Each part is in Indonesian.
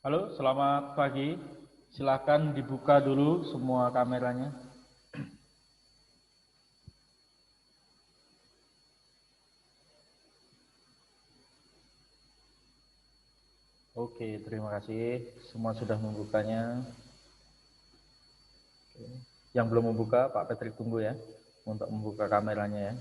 Halo, selamat pagi. Silakan dibuka dulu semua kameranya. Oke, terima kasih. Semua sudah membukanya. Oke. Yang belum membuka, Pak Patrick tunggu ya untuk membuka kameranya ya.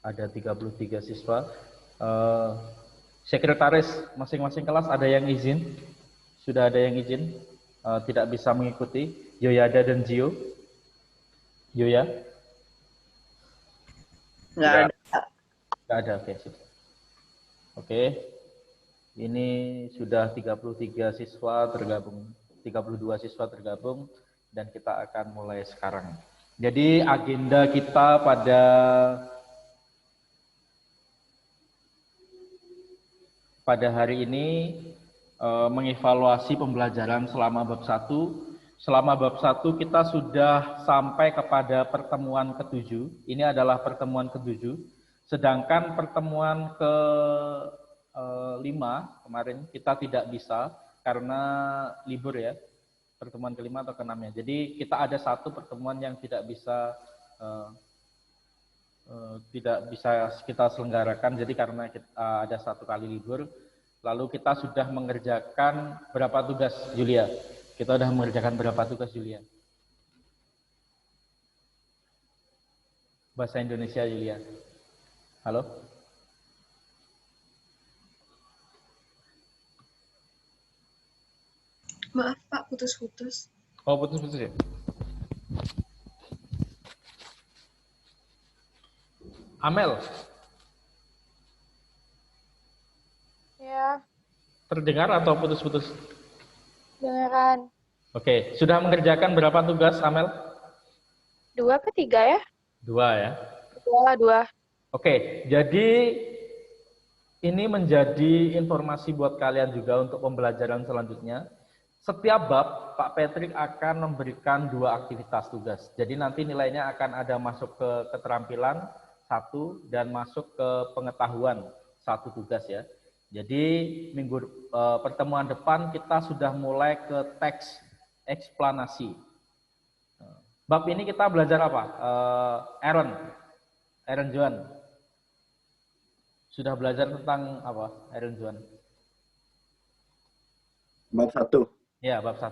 Ada 33 siswa. Sekretaris masing-masing kelas ada yang izin? Sudah ada yang izin? Tidak bisa mengikuti? Yoyada dan Gio? Yoya? Nggak ada. Nggak ada, oke. Oke. Ini sudah 33 siswa tergabung, 32 siswa tergabung, dan kita akan mulai sekarang. Jadi agenda kita pada hari ini mengevaluasi pembelajaran selama bab 1. Selama bab 1 kita sudah sampai kepada pertemuan ke-7. Ini adalah pertemuan ke-7. Sedangkan pertemuan ke-5 kemarin kita tidak bisa karena libur ya. Pertemuan ke-5 atau ke-6 ya. Jadi kita ada satu pertemuan yang tidak bisa kita selenggarakan, jadi karena ada satu kali libur. Lalu kita sudah mengerjakan berapa tugas, Julia? Kita sudah mengerjakan berapa tugas, Julia? Bahasa Indonesia, Julia. Halo? Maaf Pak, putus-putus. Oh, putus-putus ya? Amel? Ya, Terdengar atau putus-putus? dengeran. Oke, sudah mengerjakan berapa tugas, Amel? 2 ke 3 ya? 2 ya. 2. Oke, jadi ini menjadi informasi buat kalian juga untuk pembelajaran selanjutnya. Setiap bab, Pak Patrick akan memberikan 2 aktivitas tugas. Jadi nanti nilainya akan ada masuk ke keterampilan 1 dan masuk ke pengetahuan 1 tugas ya. Jadi pertemuan depan kita sudah mulai ke teks eksplanasi. Bab ini kita belajar apa? Aaron Joan. Sudah belajar tentang apa, Aaron Joan? Bab 1. Ya, bab 1.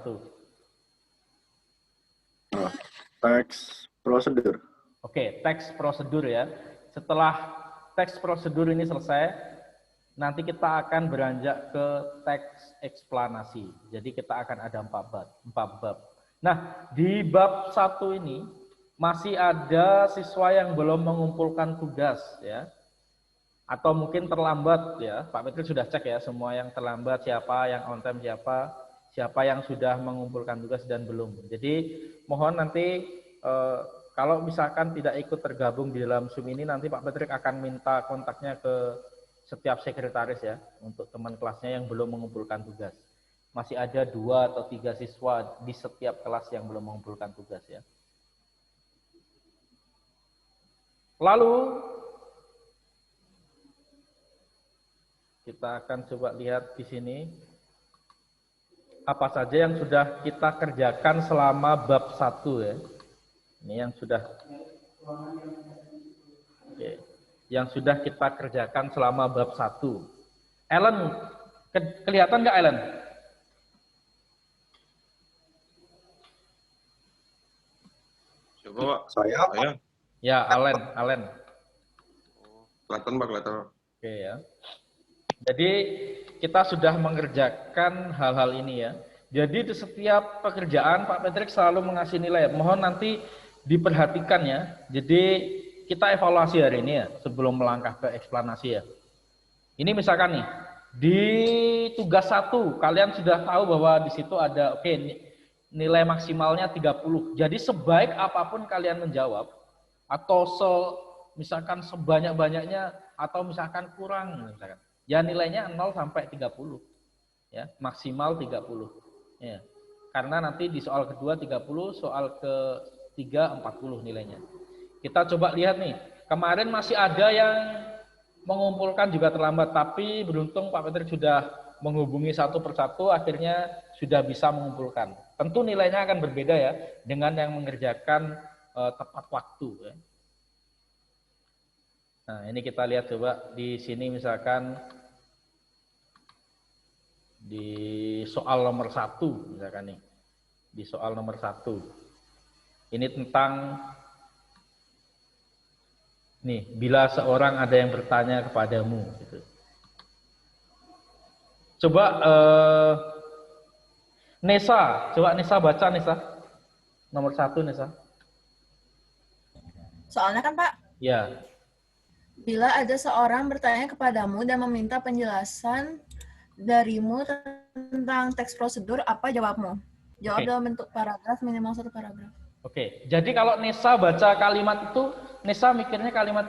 Teks prosedur. Oke, teks prosedur ya. Setelah teks prosedur ini selesai, nanti kita akan beranjak ke teks eksplanasi. Jadi kita akan ada 4 bab. Nah, di bab 1 ini masih ada siswa yang belum mengumpulkan tugas ya. Atau mungkin terlambat ya. Pak Petri sudah cek ya semua yang terlambat siapa, yang on time siapa yang sudah mengumpulkan tugas dan belum. Jadi mohon nanti kalau misalkan tidak ikut tergabung di dalam Zoom ini, nanti Pak Patrick akan minta kontaknya ke setiap sekretaris ya, untuk teman kelasnya yang belum mengumpulkan tugas. Masih ada 2 atau 3 siswa di setiap kelas yang belum mengumpulkan tugas ya. Lalu kita akan coba lihat di sini apa saja yang sudah kita kerjakan selama bab 1 ya. Ini yang sudah yang sudah kita kerjakan selama bab 1. Ellen, kelihatan nggak Ellen? Coba Pak. Saya. Ya, Alen. Kelihatan Pak, kelihatan. Oke ya. Jadi kita sudah mengerjakan hal-hal ini ya. Jadi di setiap pekerjaan Pak Patrick selalu mengasih nilai. Mohon nanti diperhatikan ya. Jadi kita evaluasi hari ini ya sebelum melangkah ke eksplanasi ya. Ini misalkan nih di tugas 1 kalian sudah tahu bahwa di situ ada nilai maksimalnya 30. Jadi sebaik apapun kalian menjawab atau misalkan sebanyak-banyaknya atau misalkan kurang misalkan. Ya nilainya 0 sampai 30. Ya, maksimal 30. Ya. Karena nanti di soal kedua 30, soal ketiga 40 nilainya. Kita coba lihat nih. Kemarin masih ada yang mengumpulkan juga terlambat, tapi beruntung Pak Patrick sudah menghubungi satu persatu, akhirnya sudah bisa mengumpulkan. Tentu nilainya akan berbeda ya dengan yang mengerjakan tepat waktu. Ya. Nah, ini kita lihat coba di sini misalkan di soal nomor 1 misalkan nih. Di soal nomor 1. Ini tentang nih, bila seorang ada yang bertanya kepadamu gitu. Coba Nesa, coba Nesa baca Nesa. Nomor 1 Nesa. Soalnya kan Pak, Ya. bila ada seorang bertanya kepadamu dan meminta penjelasan darimu tentang teks prosedur, apa jawabmu? Jawab Oke. dalam bentuk paragraf, minimal 1 paragraf. Oke, jadi kalau Nesa baca kalimat itu, Nesa mikirnya kalimat,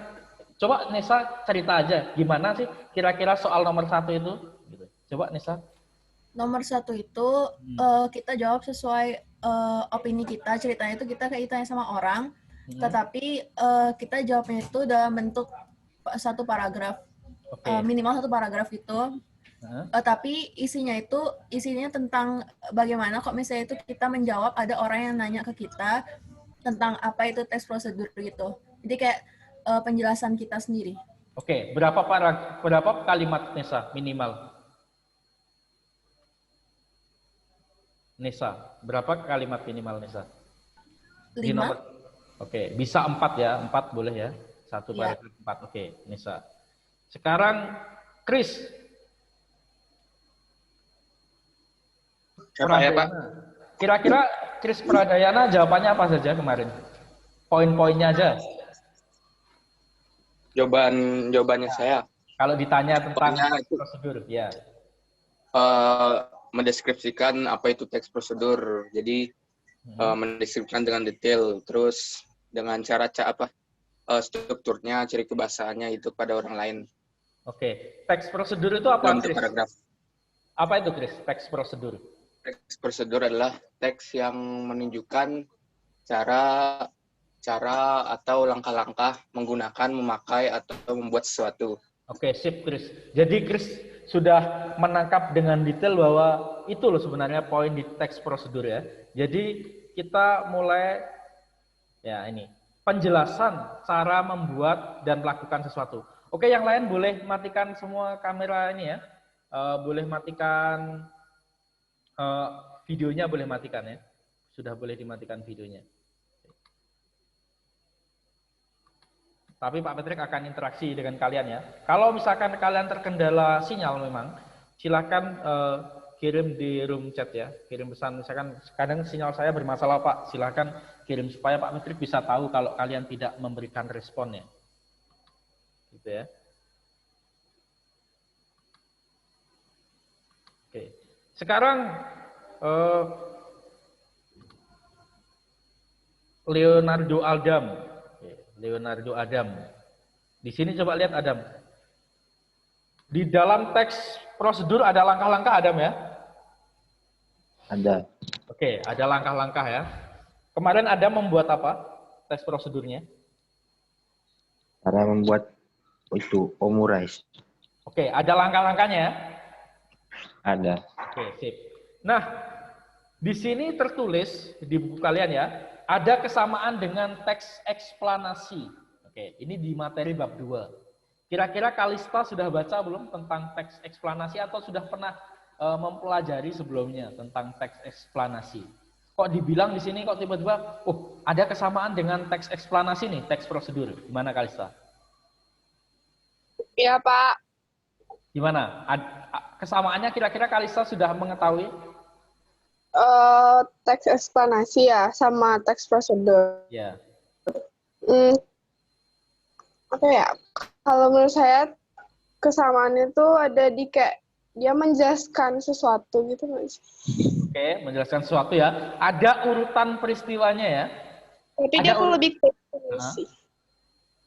coba Nesa cerita aja, gimana sih kira-kira soal nomor 1 itu? Gitu. Coba Nesa. Nomor 1 itu kita jawab sesuai opini kita, ceritanya itu kita kayak tanya sama orang, tetapi kita jawabnya itu dalam bentuk 1 paragraf, Oke. minimal 1 paragraf itu. Tapi isinya tentang bagaimana kok misalnya itu kita menjawab ada orang yang nanya ke kita tentang apa itu tes prosedur gitu. Jadi kayak penjelasan kita sendiri. Oke, berapa kalimat Nesa minimal? Nesa, berapa kalimat minimal Nesa? Di 5. nomor. Oke, bisa 4 ya, 4 boleh ya. 1 Iya. paragraf 4. Oke, Nesa. Sekarang Chris. Siapa ya, Pak? Kira-kira Chris Pradayana jawabannya apa saja kemarin? Poin-poinnya aja. Jawabannya saya Kalau ditanya tentang Pokoknya itu- prosedur, ya. mendeskripsikan apa itu teks prosedur. Jadi mendeskripsikan dengan detail, terus dengan cara strukturnya, ciri kebahasaannya itu pada orang lain Oke, teks prosedur itu apa, dalam bentuk Chris? paragraf. Apa itu, Chris? Teks prosedur. Teks prosedur adalah teks yang menunjukkan cara atau langkah-langkah menggunakan, memakai, atau membuat sesuatu. Oke, sip, Chris. Jadi Chris sudah menangkap dengan detail bahwa itu loh sebenarnya poin di teks prosedur ya. Jadi kita mulai ya ini penjelasan cara membuat dan melakukan sesuatu. Oke, yang lain boleh matikan semua kamera ini ya. Boleh matikan videonya, boleh matikan ya. Sudah boleh dimatikan videonya. Tapi Pak Patrick akan interaksi dengan kalian ya. Kalau misalkan kalian terkendala sinyal memang, silakan kirim di room chat ya. Kirim pesan, misalkan kadang sinyal saya bermasalah Pak, silakan kirim supaya Pak Patrick bisa tahu kalau kalian tidak memberikan responnya. Gitu ya. Oke. Sekarang Leonardo Adam. Di sini coba lihat Adam. Di dalam teks prosedur ada langkah-langkah Adam ya? Ada. Oke, ada langkah-langkah ya. Kemarin Adam membuat apa? Teks prosedurnya. Cara membuat itu omurice. Oke, ada langkah-langkahnya ya? Ada. Oke, sip. Nah, di sini tertulis di buku kalian ya, ada kesamaan dengan teks eksplanasi. Oke, ini di materi bab 2. Kira-kira Kalista sudah baca belum tentang teks eksplanasi atau sudah pernah mempelajari sebelumnya tentang teks eksplanasi? Kok dibilang di sini kok tiba-tiba, ada kesamaan dengan teks eksplanasi nih, teks prosedur. Gimana Kalista? Iya, Pak. Gimana? Kesamaannya kira-kira Kalista sudah mengetahui? Teks eksplanasi ya sama teks prosedur. Ya. Apa ya? Kalau menurut saya kesamaan itu ada di kayak dia menjelaskan sesuatu gitu Mas. Oke, menjelaskan sesuatu ya. Ada urutan peristiwanya ya. Tapi Ada dia tuh lebih ke sih.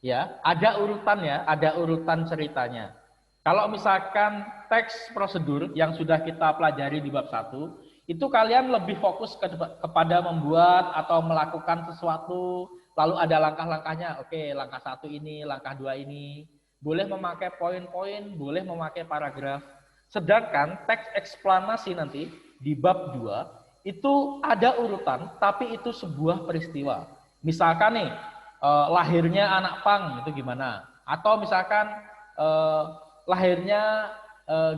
Ya, ada urutannya, ada urutan ceritanya. Kalau misalkan teks prosedur yang sudah kita pelajari di bab 1, itu kalian lebih fokus kepada membuat atau melakukan sesuatu, lalu ada langkah-langkahnya. Oke, langkah 1 ini, langkah 2 ini. Boleh memakai poin-poin, boleh memakai paragraf. Sedangkan teks eksplanasi nanti di bab 2, itu ada urutan, tapi itu sebuah peristiwa. Misalkan nih, lahirnya anak pang, itu gimana? Atau misalkan lahirnya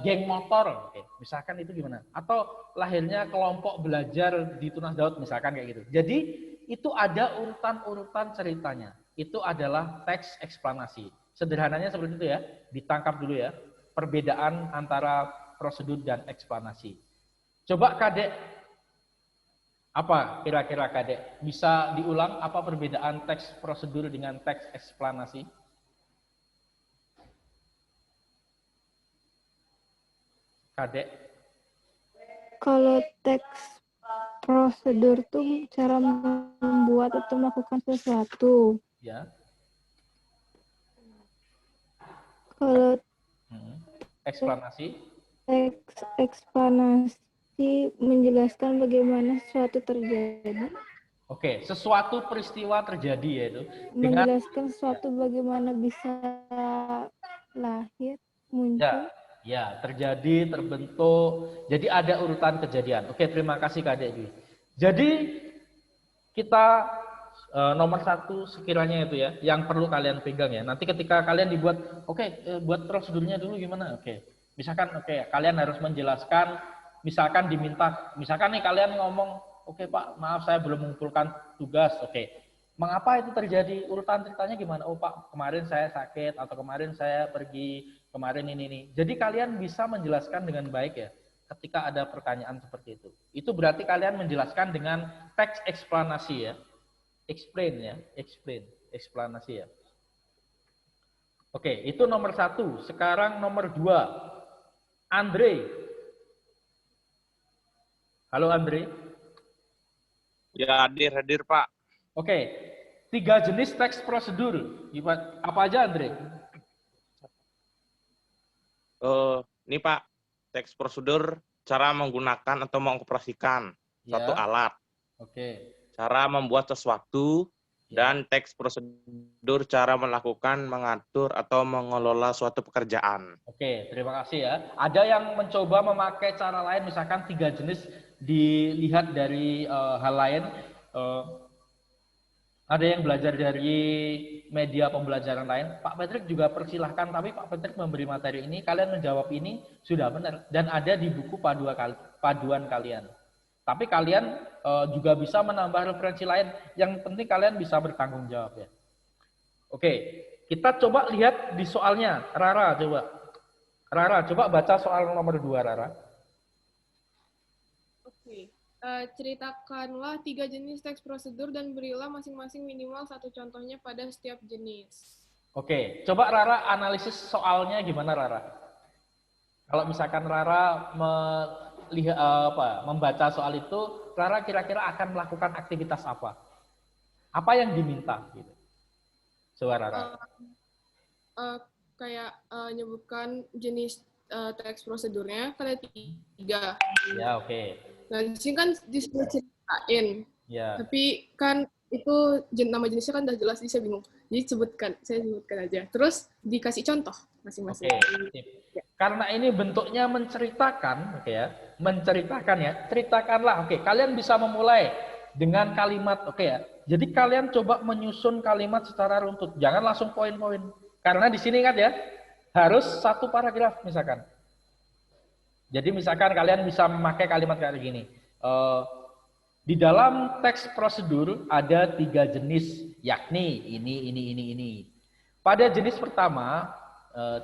geng motor, oke, misalkan itu gimana? Atau lahirnya kelompok belajar di Tunas Daud, misalkan kayak gitu. Jadi itu ada urutan-urutan ceritanya. Itu adalah teks eksplanasi. Sederhananya seperti itu ya. Ditangkap dulu ya. Perbedaan antara prosedur dan eksplanasi. Coba Kadek, apa kira-kira Kadek? Bisa diulang apa perbedaan teks prosedur dengan teks eksplanasi? Kadek? Kalau teks prosedur tuh cara membuat atau melakukan sesuatu. Ya. Kalau eksplanasi? Teks eksplanasi menjelaskan bagaimana sesuatu terjadi. Oke, sesuatu peristiwa terjadi yaitu dengan Menjelaskan sesuatu bagaimana bisa lahir, muncul. Ya, terjadi, terbentuk. Jadi ada urutan kejadian. Oke, terima kasih Kak Dek. Jadi kita nomor 1 sekiranya itu ya, yang perlu kalian pegang ya. Nanti ketika kalian dibuat, buat prosedurnya dulu gimana? Oke, misalkan kalian harus menjelaskan, misalkan diminta, misalkan nih kalian ngomong, oke Pak, maaf saya belum mengumpulkan tugas. Oke, mengapa itu terjadi? Urutan ceritanya gimana? Oh Pak, kemarin saya sakit atau kemarin saya pergi, kemarin ini. Jadi kalian bisa menjelaskan dengan baik ya ketika ada pertanyaan seperti itu. Itu berarti kalian menjelaskan dengan teks eksplanasi ya. Explain ya, eksplanasi ya. Oke, itu nomor 1. Sekarang nomor 2. Andre. Halo Andre. Ya, hadir Pak. Oke, 3 jenis teks prosedur. Apa aja Andre? Ini Pak, teks prosedur cara menggunakan atau mengoperasikan suatu alat. Oke. Cara membuat sesuatu, dan teks prosedur cara melakukan, mengatur, atau mengelola suatu pekerjaan. Oke, terima kasih ya. Ada yang mencoba memakai cara lain, misalkan 3 jenis dilihat dari hal lain. Ada yang belajar dari media pembelajaran lain. Pak Patrick juga persilahkan, tapi Pak Patrick memberi materi ini, kalian menjawab ini sudah benar. Dan ada di buku paduan kalian. Tapi kalian juga bisa menambah referensi lain. Yang penting kalian bisa bertanggung jawab ya. Oke, kita coba lihat di soalnya. Rara, coba baca soal nomor 2, Rara. Oke. Ceritakanlah 3 jenis teks prosedur dan berilah masing-masing minimal 1 contohnya pada setiap jenis. Oke, coba Rara analisis soalnya gimana Rara? Kalau misalkan Rara membaca soal itu, Rara kira-kira akan melakukan aktivitas apa? Apa yang diminta? Gitu. Coba Rara. Kayak nyebutkan jenis teks prosedurnya, ada 3. Ya, oke. Nah, di sini kan disuruh ceritain. Ya. Tapi kan itu nama jenisnya kan udah jelas, jadi saya bingung. Jadi saya sebutkan aja. Terus dikasih contoh masing-masing. Oke. Karena ini bentuknya menceritakan, oke ya. Menceritakan ya. Ceritakanlah. Oke, kalian bisa memulai dengan kalimat, oke ya. Jadi kalian coba menyusun kalimat secara runtut. Jangan langsung poin-poin. Karena di sini ingat ya, harus 1 paragraf misalkan. Jadi misalkan kalian bisa memakai kalimat kayak gini. Di dalam teks prosedur ada 3 jenis, yakni ini. Pada jenis pertama,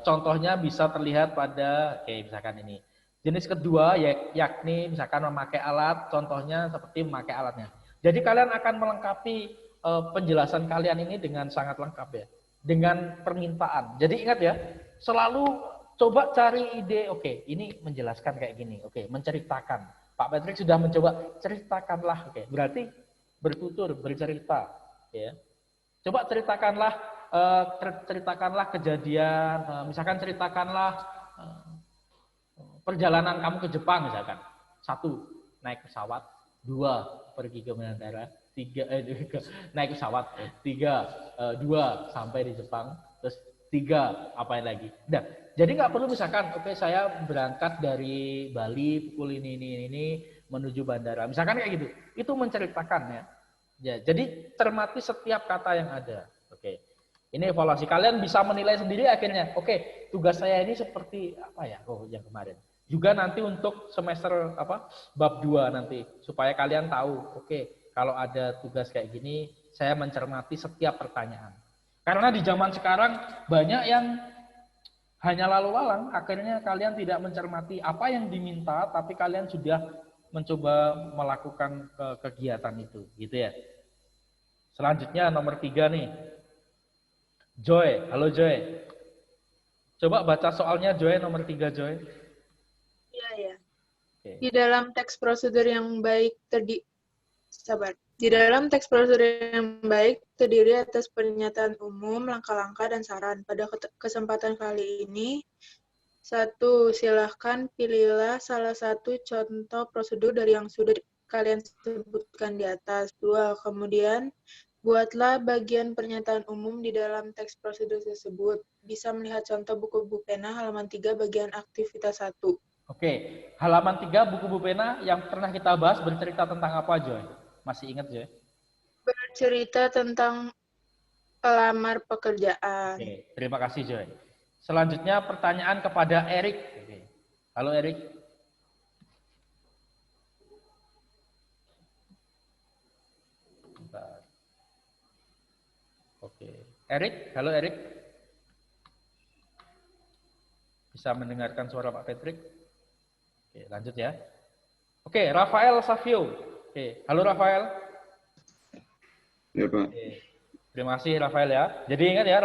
contohnya bisa terlihat pada, misalkan ini. Jenis kedua, yakni misalkan memakai alat, contohnya seperti memakai alatnya. Jadi kalian akan melengkapi penjelasan kalian ini dengan sangat lengkap ya. Dengan permintaan. Jadi ingat ya, selalu coba cari ide, ini menjelaskan kayak gini, menceritakan. Pak Patrick sudah mencoba, ceritakanlah, berarti bertutur, bercerita, ya. Coba ceritakanlah ceritakanlah kejadian, misalkan ceritakanlah perjalanan kamu ke Jepang misalkan. 1, naik pesawat. 2, pergi ke bandara. 3, naik pesawat. 3, 2, sampai di Jepang. Terus 3, apain lagi. Nah, jadi nggak perlu misalkan, oke saya berangkat dari Bali pukul ini menuju bandara. Misalkan kayak gitu. Itu menceritakan ya. Ya, jadi cermati setiap kata yang ada. Oke. Ini evaluasi. Kalian bisa menilai sendiri akhirnya. Oke, tugas saya ini seperti apa ya? Oh, yang kemarin. Juga nanti untuk semester bab 2 nanti supaya kalian tahu, oke, kalau ada tugas kayak gini, saya mencermati setiap pertanyaan. Karena di zaman sekarang banyak yang hanya lalu lalang, akhirnya kalian tidak mencermati apa yang diminta, tapi kalian sudah mencoba melakukan kegiatan itu, gitu ya. Selanjutnya nomor 3 nih. Joy, halo Joy. Coba baca soalnya Joy, nomor 3 Joy. Iya ya. Okay. Di dalam teks prosedur yang baik Di dalam teks prosedur yang baik terdiri atas pernyataan umum, langkah-langkah dan saran. Pada kesempatan kali ini, 1. Silahkan pilihlah salah satu contoh prosedur dari yang sudah kalian sebutkan di atas. 2. Kemudian buatlah bagian pernyataan umum di dalam teks prosedur tersebut. Bisa melihat contoh buku Bu Pena halaman 3 bagian aktivitas 1. Oke, halaman 3 buku Bu Pena yang pernah kita bahas bercerita tentang apa, Joy? Masih ingat, Joy? Bercerita tentang pelamar pekerjaan. Oke, terima kasih, Joy. Selanjutnya pertanyaan kepada Erik. Oke. Halo, Erik. Oke, Erik, halo Erik. Bisa mendengarkan suara Pak Patrick? Oke, lanjut ya. Oke, Rafael Savio. Oke, halo Rafael. Ya Pak. Oke. Terima kasih Rafael ya. Jadi ingat ya,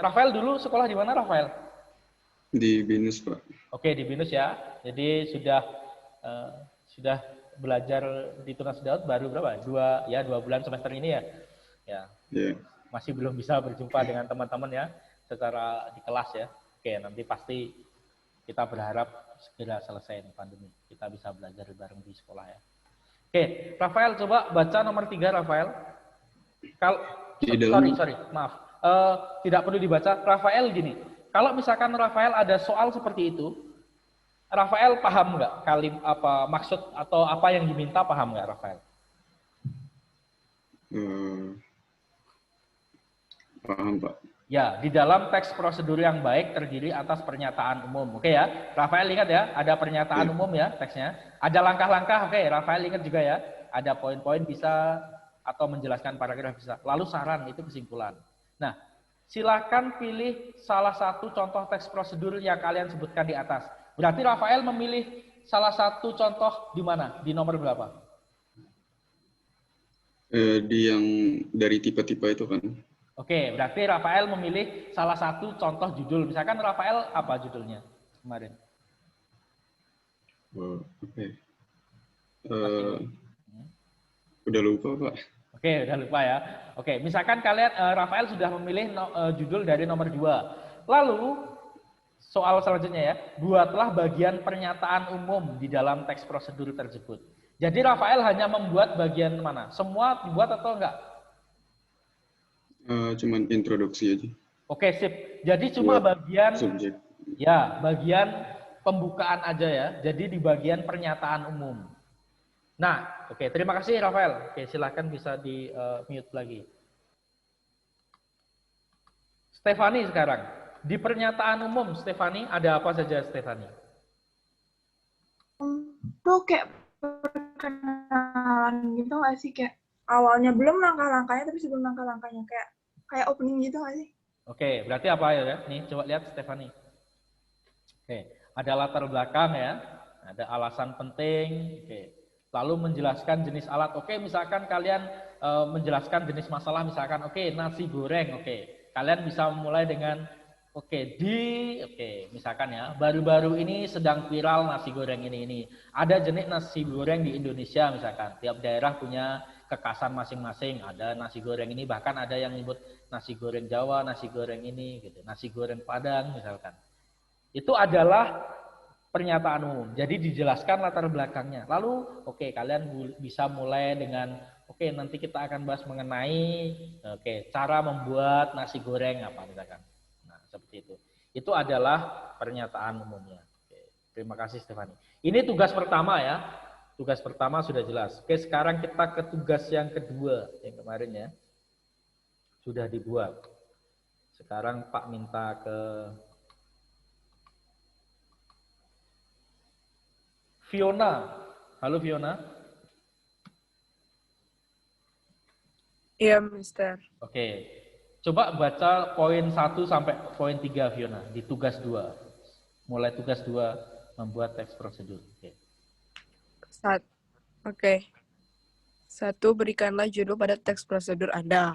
Rafael dulu sekolah di mana Rafael? Di BINUS Pak. Oke, di BINUS ya. Jadi sudah belajar di Tunas Daud baru berapa? 2 bulan semester ini ya. Ya. Yeah. Masih belum bisa berjumpa dengan teman-teman ya secara di kelas ya. Oke, nanti pasti kita berharap segera selesai pandemi. Kita bisa belajar bareng di sekolah ya. Oke, Rafael coba baca nomor 3 Rafael. Sorry, maaf. Tidak perlu dibaca. Rafael gini, kalau misalkan Rafael ada soal seperti itu, Rafael paham nggak maksud atau apa yang diminta, paham nggak Rafael? Paham Pak. Ya, di dalam teks prosedur yang baik terdiri atas pernyataan umum. Oke ya, Rafael ingat ya, ada pernyataan umum ya teksnya. Ada langkah-langkah, oke, Rafael ingat juga ya. Ada poin-poin bisa atau menjelaskan paragraf bisa. Lalu saran, itu kesimpulan. Nah, silakan pilih salah satu contoh teks prosedur yang kalian sebutkan di atas. Berarti Rafael memilih salah satu contoh di mana? Di nomor berapa? Di yang dari tipe-tipe itu kan. Oke, berarti Rafael memilih salah satu contoh judul. Misalkan Rafael apa judulnya kemarin? Oke. Udah lupa Pak. Oke, udah lupa ya. Oke, misalkan kalian Rafael sudah memilih judul dari nomor 2. Lalu soal selanjutnya ya, buatlah bagian pernyataan umum di dalam teks prosedur tersebut. Jadi Rafael hanya membuat bagian mana? Semua dibuat atau enggak? Cuman introduksi aja. Oke, sip. Jadi cuma bagian subjek. Ya, bagian pembukaan aja ya. Jadi di bagian pernyataan umum. Nah, oke, terima kasih Rafael. Oke, silakan bisa di mute lagi. Stefani sekarang. Di pernyataan umum, Stefani, ada apa saja Stefani? Itu kayak perkenalan gitu nggak sih? Kayak awalnya belum langkah-langkahnya, tapi sebelum langkah-langkahnya. Kayak opening gitu nggak sih? Oke, berarti apa ya? Nih, coba lihat Stefani. Oke, ada latar belakang ya. Ada alasan penting. Oke. Lalu menjelaskan jenis alat. Oke, misalkan kalian menjelaskan jenis masalah, misalkan oke, nasi goreng. Oke, kalian bisa memulai dengan misalkan ya, baru-baru ini sedang viral nasi goreng ini. Ada jenis nasi goreng di Indonesia misalkan. Tiap daerah punya kekasan masing-masing. Ada nasi goreng ini, bahkan ada yang nyebut nasi goreng Jawa, nasi goreng ini, gitu, nasi goreng Padang misalkan. Itu adalah pernyataan umum. Jadi dijelaskan latar belakangnya. Lalu, oke, kalian bisa mulai dengan, oke, nanti kita akan bahas mengenai, cara membuat nasi goreng apa misalkan. Nah, seperti itu. Itu adalah pernyataan umumnya. Oke, terima kasih Stefani. Ini tugas pertama ya. Tugas pertama sudah jelas. Oke, sekarang kita ke tugas yang kedua yang kemarin ya. Sudah dibuat. Sekarang Pak minta ke Fiona. Halo Fiona. Iya, Mister. Oke. Coba baca poin 1 sampai poin 3 Fiona di tugas 2. Mulai tugas 2 membuat teks prosedur. Oke. Oke. 1. Berikanlah judul pada teks prosedur Anda.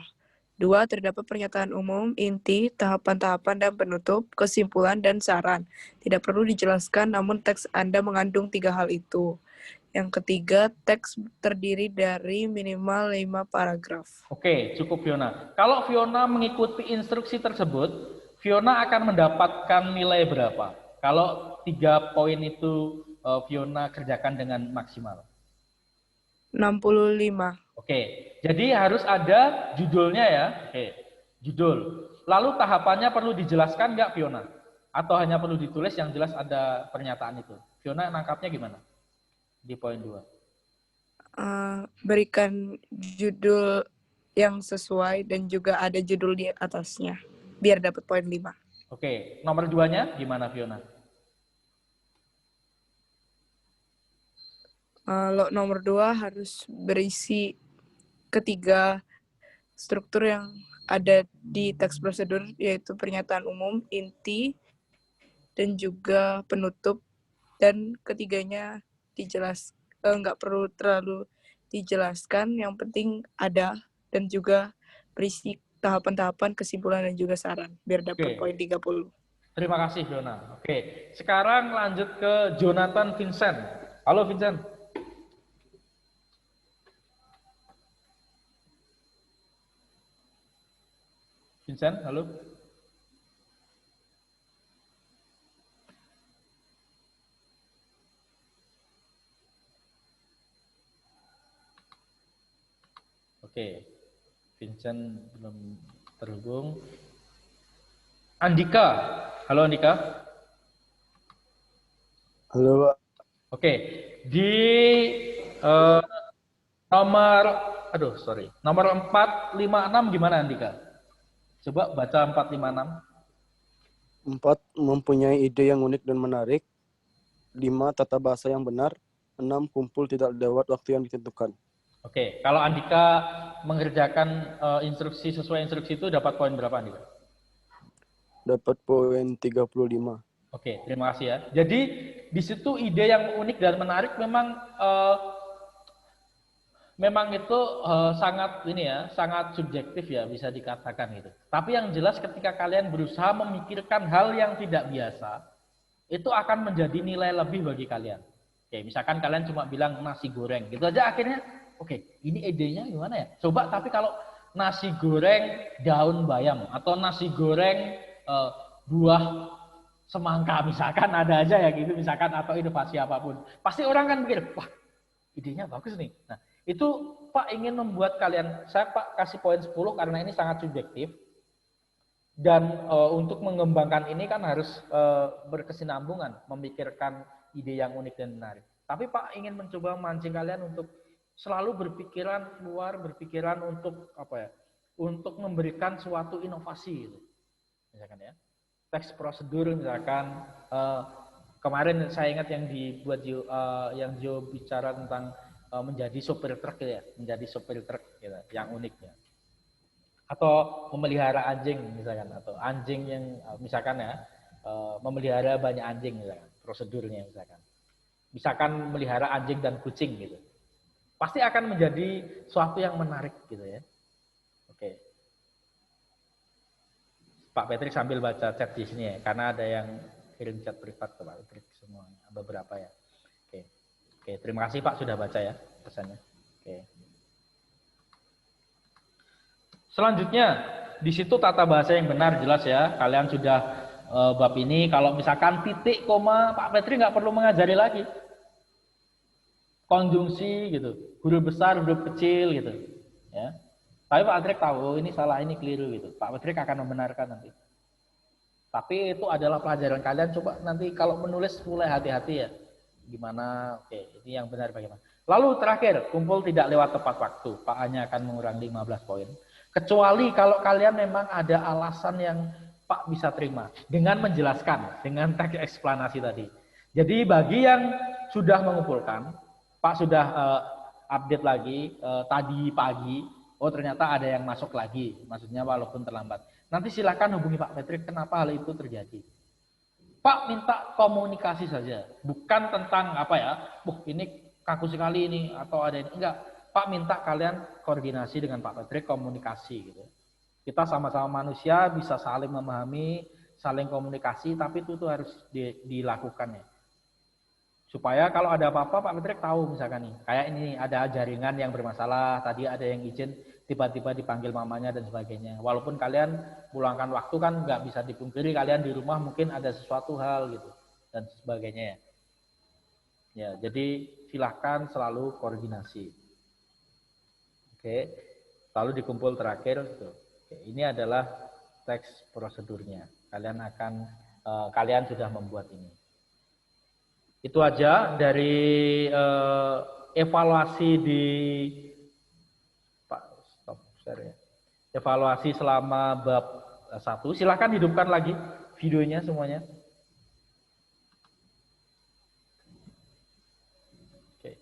2. Terdapat pernyataan umum, inti, tahapan-tahapan dan penutup, kesimpulan, dan saran. Tidak perlu dijelaskan, namun teks Anda mengandung 3 hal itu. Yang ketiga, teks terdiri dari minimal 5 paragraf. Oke, cukup Fiona. Kalau Fiona mengikuti instruksi tersebut, Fiona akan mendapatkan nilai berapa? Kalau 3 poin itu Fiona kerjakan dengan maksimal. 65. Oke, jadi harus ada judulnya ya. Oke, judul. Lalu tahapannya perlu dijelaskan nggak Fiona? Atau hanya perlu ditulis yang jelas ada pernyataan itu? Fiona nangkapnya gimana? Di poin 2. Berikan judul yang sesuai dan juga ada judul di atasnya. Biar dapat poin 5. Oke, nomor 2-nya gimana Fiona? Nomor 2 harus berisi ketiga struktur yang ada di teks prosedur, yaitu pernyataan umum, inti, dan juga penutup. Dan ketiganya nggak perlu terlalu dijelaskan, yang penting ada, dan juga berisi tahapan-tahapan, kesimpulan, dan juga saran, biar dapat poin 30. Terima kasih Fiona. Oke, sekarang lanjut ke Jonathan Vincent. Halo Vincent. Vincent, halo. Oke, Vincent belum terhubung. Andika, halo Andika. Halo Pak. Oke, di nomor 456 gimana Andika? Coba baca 456. 4. Mempunyai ide yang unik dan menarik. 5. Tata bahasa yang benar. 6. Kumpul tidak lewat waktu yang ditentukan. Oke, kalau Andika mengerjakan instruksi sesuai instruksi itu dapat poin berapa Andika? Dapat poin 35. Oke, terima kasih ya. Jadi di situ ide yang unik dan menarik memang itu sangat subjektif ya, bisa dikatakan gitu. Tapi yang jelas ketika kalian berusaha memikirkan hal yang tidak biasa, itu akan menjadi nilai lebih bagi kalian. Oke, misalkan kalian cuma bilang nasi goreng, gitu aja akhirnya, oke, ini idenya gimana ya? Coba tapi kalau nasi goreng daun bayam atau nasi goreng buah semangka misalkan, ada aja ya gitu misalkan, atau inovasi apapun. Pasti orang kan mikir, wah idenya bagus nih. Nah, itu Pak ingin membuat kalian, saya Pak kasih poin 10 karena ini sangat subjektif. Dan untuk mengembangkan ini kan harus berkesinambungan, memikirkan ide yang unik dan menarik. Tapi Pak ingin mencoba memancing kalian untuk selalu berpikiran keluar, berpikiran untuk untuk memberikan suatu inovasi gitu. Misalkan ya. Teks prosedur misalkan kemarin saya ingat yang dibuat yang Jo bicara tentang menjadi sopir truk ya, menjadi sopir truk gitu, yang uniknya. Atau memelihara anjing misalkan, atau anjing yang misalkan ya memelihara banyak anjing misalkan, prosedurnya misalkan. Misalkan memelihara anjing dan kucing gitu. Pasti akan menjadi suatu yang menarik gitu ya. Oke. Pak Patrick sambil baca chat di sini ya, karena ada yang kirim chat privat ke Pak Patrick semuanya, beberapa ya. Oke, terima kasih Pak sudah baca ya pesannya. Oke. Selanjutnya, di situ tata bahasa yang benar jelas ya. Kalian sudah bab ini. Kalau misalkan titik, koma, Pak Petri nggak perlu mengajari lagi. Konjungsi gitu, huruf besar, huruf kecil gitu. Ya. Tapi Pak Petri tahu ini salah, ini keliru gitu. Pak Petri akan membenarkan nanti. Tapi itu adalah pelajaran kalian. Coba nanti kalau menulis mulai hati-hati ya. Gimana? Oke, ini yang benar bagaimana. Lalu terakhir, kumpul tidak lewat tepat waktu. Pak hanya akan mengurangi 15 poin. Kecuali kalau kalian memang ada alasan yang Pak bisa terima dengan menjelaskan, dengan teks eksplanasi tadi. Jadi bagi yang sudah mengumpulkan, Pak sudah update lagi tadi pagi, oh ternyata ada yang masuk lagi, maksudnya walaupun terlambat. Nanti silakan hubungi Pak Patrick kenapa hal itu terjadi. Pak minta komunikasi saja, bukan tentang apa ya, ini kaku sekali ini atau ada ini, enggak. Pak minta kalian koordinasi dengan Pak Patrick, komunikasi gitu. Kita sama-sama manusia bisa saling memahami, saling komunikasi, tapi itu tuh harus dilakukan ya. Supaya kalau ada apa-apa Pak Patrick tahu misalkan nih, kayak ini ada jaringan yang bermasalah, tadi ada yang izin tiba-tiba dipanggil mamanya dan sebagainya. Walaupun kalian pulangkan waktu kan nggak bisa dipungkiri, kalian di rumah mungkin ada sesuatu hal gitu dan sebagainya ya. Ya, jadi silahkan selalu koordinasi. Oke, lalu dikumpul terakhir gitu. Oke, ini adalah teks prosedurnya. Kalian sudah membuat ini. Itu aja dari evaluasi di Pak stop share ya. Evaluasi selama bab 1. Silahkan hidupkan lagi videonya semuanya. Oke.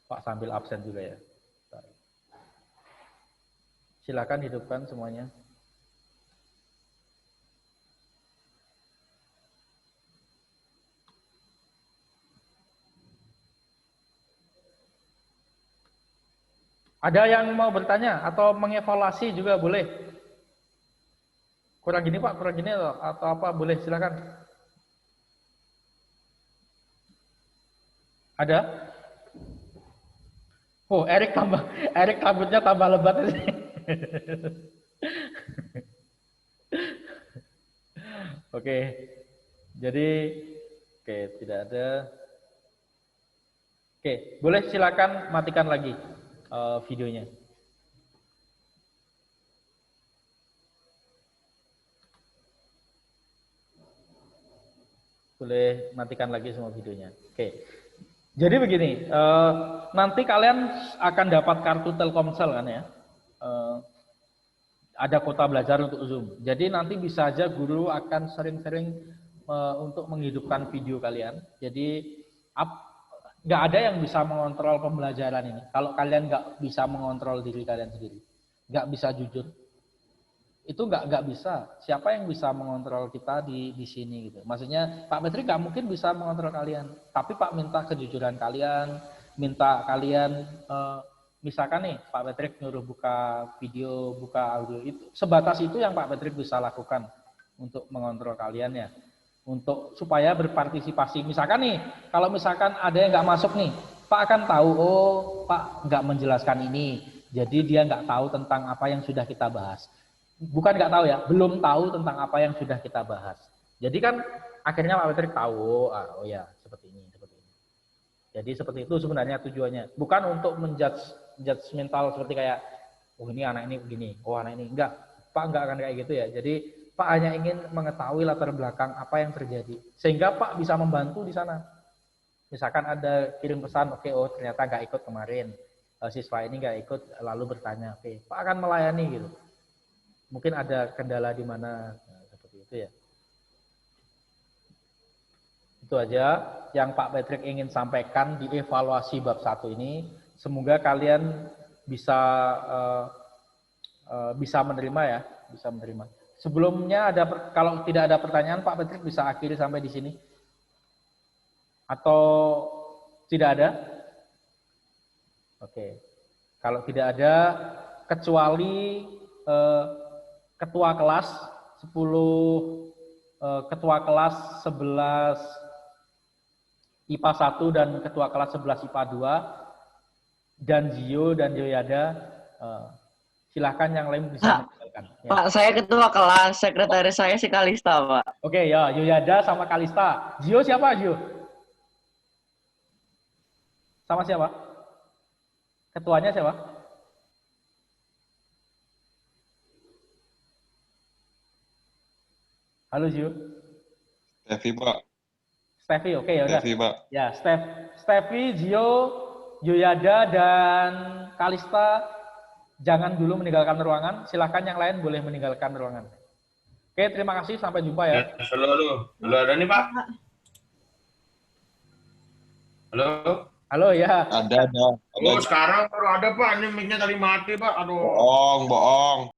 Pak sambil absen juga ya. Silakan hidupkan semuanya. Ada yang mau bertanya atau mengevaluasi juga boleh. Kurang gini Pak, kurang gini atau apa boleh silakan. Ada? Oh, Erik rambutnya tambah lebat aja. Oke, jadi tidak ada. Oke, boleh silakan matikan lagi videonya. Boleh matikan lagi semua videonya. Oke, jadi begini, nanti kalian akan dapat kartu Telkomsel kan ya. Ada kuota belajar untuk Zoom. Jadi nanti bisa aja guru akan sering-sering untuk menghidupkan video kalian. Jadi nggak ada yang bisa mengontrol pembelajaran ini. Kalau kalian nggak bisa mengontrol diri kalian sendiri, nggak bisa jujur, itu nggak bisa. Siapa yang bisa mengontrol kita di sini gitu? Maksudnya Pak Petri nggak mungkin bisa mengontrol kalian. Tapi Pak minta kejujuran kalian, minta kalian misalkan nih Pak Patrick nyuruh buka video, buka audio, itu sebatas itu yang Pak Patrick bisa lakukan untuk mengontrol kalian ya, untuk supaya berpartisipasi. Misalkan nih, kalau misalkan ada yang nggak masuk nih, Pak akan tahu, oh Pak nggak menjelaskan ini, jadi dia nggak tahu tentang apa yang sudah kita bahas. Bukan nggak tahu ya, belum tahu tentang apa yang sudah kita bahas. Jadi kan akhirnya Pak Patrick tahu, oh ya seperti ini, seperti ini. Jadi seperti itu sebenarnya tujuannya, bukan untuk menjudgmental seperti kayak, oh ini anak ini begini, oh anak ini enggak. Pak enggak akan kayak gitu ya. Jadi Pak hanya ingin mengetahui latar belakang apa yang terjadi, sehingga Pak bisa membantu di sana. Misalkan ada kirim pesan, oke, oh ternyata nggak ikut kemarin, siswa ini nggak ikut, lalu bertanya, oke, Pak akan melayani gitu. Mungkin ada kendala di mana, seperti itu ya. Itu aja yang Pak Patrick ingin sampaikan di evaluasi bab 1 ini. Semoga kalian bisa menerima ya, bisa menerima. Sebelumnya kalau tidak ada pertanyaan, Pak Patrick bisa akhiri sampai di sini. Atau tidak ada? Oke. Kalau tidak ada, kecuali ketua kelas 10 ketua kelas 11 IPA 1 dan ketua kelas 11 IPA 2 dan Zio dan Yoyada. Silahkan yang lain bisa meninggalkan. Ya. Pak, saya ketua kelas, sekretaris saya si Kalista, Pak. Oke, ya, Yoyada sama Kalista. Zio siapa, Zio? Sama siapa? Ketuanya siapa? Halo, Zio. Stevi, Pak. Stevi, oke, ya udah. Stevi, Pak. Ya, Stevi, Zio, Yoyada, dan Kalista jangan dulu meninggalkan ruangan. Silahkan yang lain boleh meninggalkan ruangan. Oke, terima kasih. Sampai jumpa ya. Halo, ada nih, Pak. Halo. Halo, ya. Ada. Oh, sekarang baru ada, Pak. Ini mic-nya tadi mati, Pak. Aduh. Bohong.